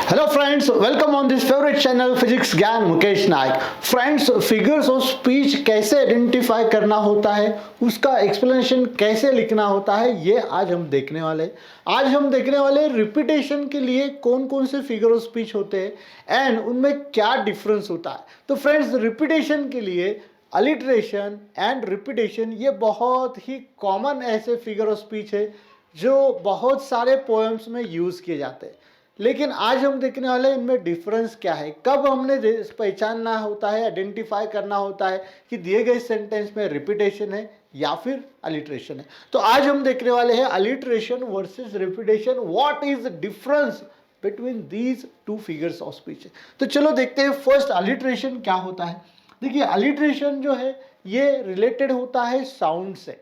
Hello friends, welcome on this favourite channel physics ज्ञान मुकेश नायक। Friends, figures of speech कैसे identify करना होता है, उसका एक्सप्लेनेशन कैसे लिखना होता है, ये आज हम देखने वाले हैं। आज हम देखने वाले रिपीटेशन के लिए कौन कौन से फिगर ऑफ स्पीच होते हैं एंड उनमें क्या डिफरेंस होता है। तो फ्रेंड्स, रिपीटेशन के लिए अलिटरेशन एंड रिपीटेशन ये बहुत ही कॉमन ऐसे फिगर ऑफ स्पीच है जो बहुत सारे पोएम्स में यूज किए जाते हैं। लेकिन आज हम देखने वाले इनमें डिफरेंस क्या है, कब हमने पहचानना होता है, आइडेंटिफाई करना होता है कि दिए गए सेंटेंस में रिपीटेशन है या फिर अलिटरेशन है। तो आज हम देखने वाले हैं alliteration versus repetition, what is difference between these two figures of speech. तो चलो देखते हैं फर्स्ट अलिटरेशन क्या होता है। देखिए, अलिटरेशन जो है ये रिलेटेड होता है साउंड से,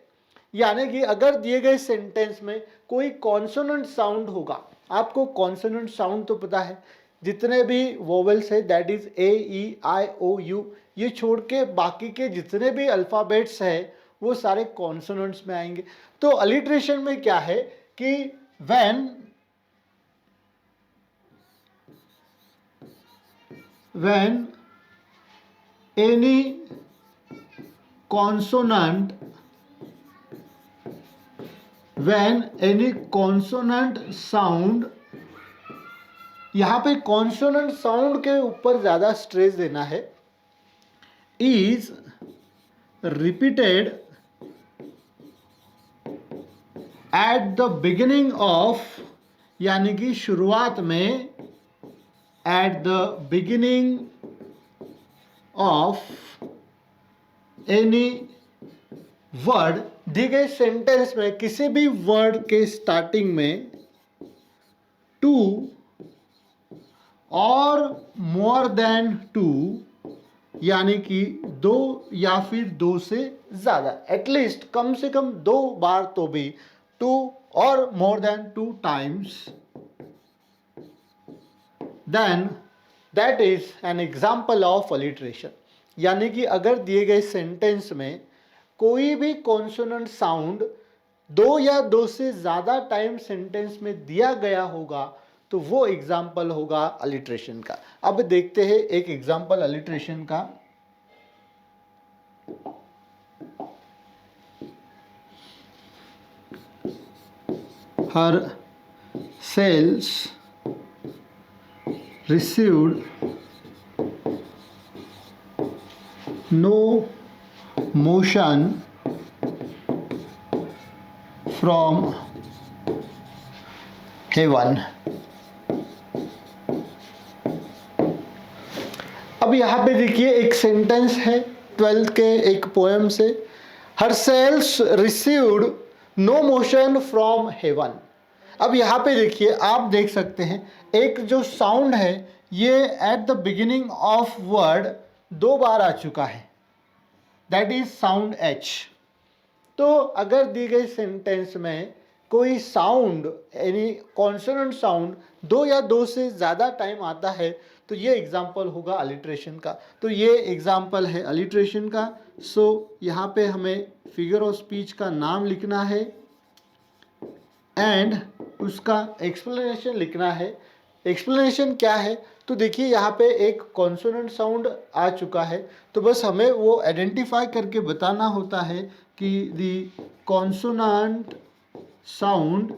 यानी कि अगर दिए गए सेंटेंस में कोई कॉन्सोनेंट साउंड होगा, आपको कॉन्सोनेंट साउंड तो पता है, जितने भी वोवेल्स है that is A E I O U, ये छोड़ के बाकी के जितने भी अल्फ़ाबेट्स है वो सारे कॉन्सोनेंट्स में आएंगे। तो अलिटरेशन में क्या है कि व्हेन एनी कॉन्सोनेंट साउंड, यहां पे कॉन्सोनेंट साउंड के ऊपर ज्यादा स्ट्रेस देना है, is repeated at the beginning of, यानी कि शुरुआत में, at the beginning of any word, दिए गए सेंटेंस में किसी भी वर्ड के स्टार्टिंग में, टू और मोर देन टू, यानी कि दो या फिर दो से ज्यादा, एटलीस्ट कम से कम दो बार तो भी, टू और more than two times, then that is an example of alliteration. यानी कि अगर दिए गए सेंटेंस में कोई भी कॉन्सोनेंट साउंड दो या दो से ज्यादा टाइम सेंटेंस में दिया गया होगा तो वो एग्जाम्पल होगा अलिटरेशन का। अब देखते हैं एक एग्जाम्पल अलिटरेशन का। Her sails received no motion from heaven। अब यहां पे देखिए एक सेंटेंस है 12th के एक पोएम से, her sails received no motion from heaven. अब यहां पे देखिए, आप देख सकते हैं एक जो साउंड है ये at the beginning of word दो बार आ चुका है, दैट इज साउंड एच। तो अगर दी गई सेंटेंस में कोई साउंड यानी कॉन्सोनेंट साउंड दो या दो से ज़्यादा टाइम आता है तो ये एग्जाम्पल होगा अलिटरेशन का। तो ये एग्जाम्पल है अलिटरेशन का। सो यहाँ पे हमें फिगर ऑफ स्पीच का नाम लिखना है एंड उसका एक्सप्लेनेशन लिखना है। एक्सप्लेनेशन क्या है, तो देखिए यहाँ पे एक कॉन्सोनेंट साउंड आ चुका है, तो बस हमें वो आइडेंटिफाई करके बताना होता है कि दी कॉन्सोनेंट साउंड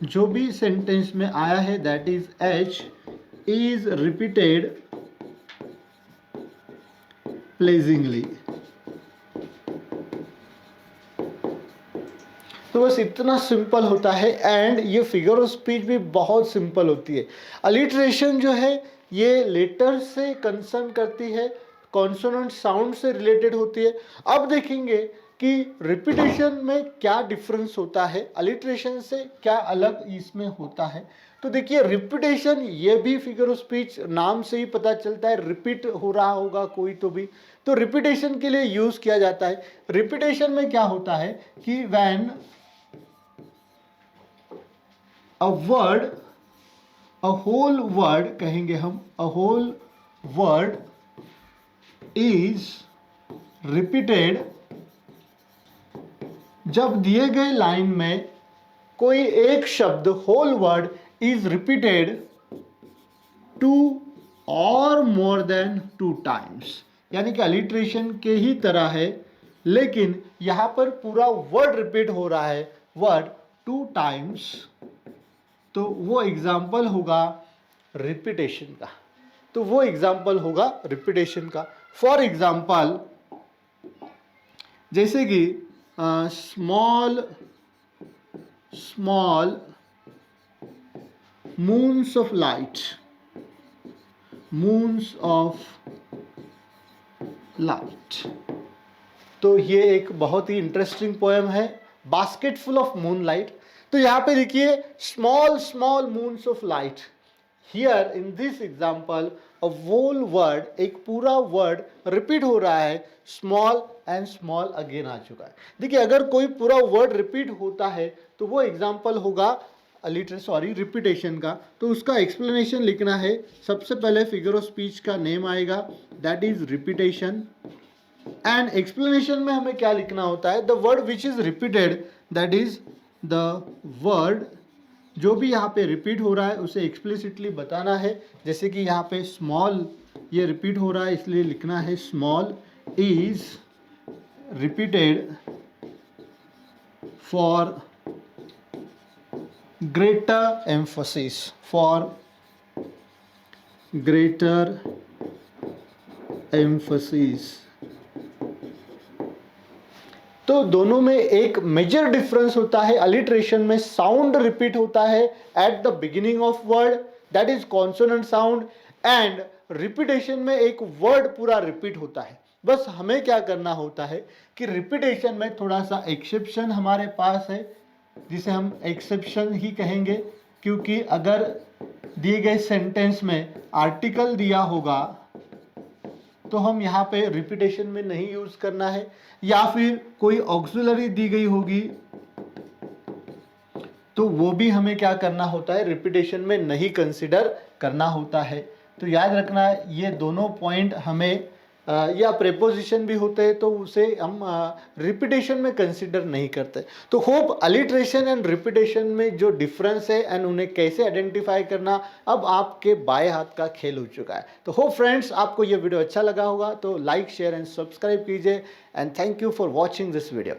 जो भी सेंटेंस में आया है that is H is repeated pleasingly. तो बस इतना सिंपल होता है एंड ये फिगर ऑफ स्पीच भी बहुत सिंपल होती है। अलिटरेशन जो है ये लेटर से कंसर्न करती है, कॉन्सोनेंट साउंड से रिलेटेड होती है। अब देखेंगे कि रिपीटेशन में क्या डिफरेंस होता है, अलिटरेशन से क्या अलग इसमें होता है। तो देखिए, रिपीटेशन ये भी फिगर ऑफ स्पीच नाम से ही पता चलता है, रिपीट हो रहा होगा कोई तो भी, तो रिपीटेशन के लिए यूज किया जाता है। रिपीटेशन में क्या होता है कि when a word, a whole word कहेंगे हम, a whole word is repeated, जब दिए गए लाइन में कोई एक शब्द whole word is repeated two और मोर देन 2 टाइम्स, यानी कि अलिट्रेशन के ही तरह है, लेकिन यहां पर पूरा वर्ड रिपीट हो रहा है, वर्ड 2 टाइम्स, तो वो एग्जाम्पल होगा रिपीटेशन का। तो वो एग्जाम्पल होगा रिपीटेशन का। फॉर एग्जाम्पल, जैसे कि small small moons of light, moons of light. तो ये एक बहुत ही इंटरेस्टिंग पोएम है, basket full of moonlight. तो यहाँ पे देखिए small small moons of light, here in this example a whole word, एक पूरा वर्ड रिपीट हो रहा है, स्मॉल एंड स्मॉल अगेन आ चुका है। देखिए अगर कोई पूरा वर्ड रिपीट होता है तो वो एग्जाम्पल होगा रिपीटेशन का। तो उसका एक्सप्लेनेशन लिखना है। सबसे पहले फिगर ऑफ स्पीच का नेम आएगा, that is repetition. And explanation में हमें क्या लिखना होता है, the word which is repeated, that is the word, जो भी यहाँ पे रिपीट हो रहा है उसे एक्सप्लिसिटली बताना है। जैसे कि यहाँ पे स्मॉल ये रिपीट हो रहा है, इसलिए लिखना है small is repeated for greater emphasis, for greater emphasis। तो दोनों में एक मेजर डिफरेंस होता है। अलिट्रेशन में साउंड रिपीट होता है at the beginning of word, that is consonant sound, and repetition में एक वर्ड पूरा रिपीट होता है। बस हमें क्या करना होता है कि रिपीटेशन में थोड़ा सा एक्सेप्शन हमारे पास है, जिसे हम एक्सेप्शन ही कहेंगे, क्योंकि अगर दिए गए सेंटेंस में आर्टिकल दिया होगा तो हम यहाँ पे रिपीटेशन में नहीं यूज करना है, या फिर कोई ऑक्सिलरी दी गई होगी तो वो भी हमें क्या करना होता है, रिपीटेशन में नहीं कंसिडर करना होता है। तो याद रखना ये दोनों पॉइंट हमें या प्रेपोजिशन भी होते हैं तो उसे हम रिपीटेशन में कंसिडर नहीं करते। तो होप अलिट्रेशन एंड रिपीटेशन में जो डिफरेंस है एंड उन्हें कैसे आइडेंटिफाई करना अब आपके बाएं हाथ का खेल हो चुका है। तो होप फ्रेंड्स आपको ये वीडियो अच्छा लगा होगा, तो लाइक शेयर एंड सब्सक्राइब कीजिए, and thank you for watching this video.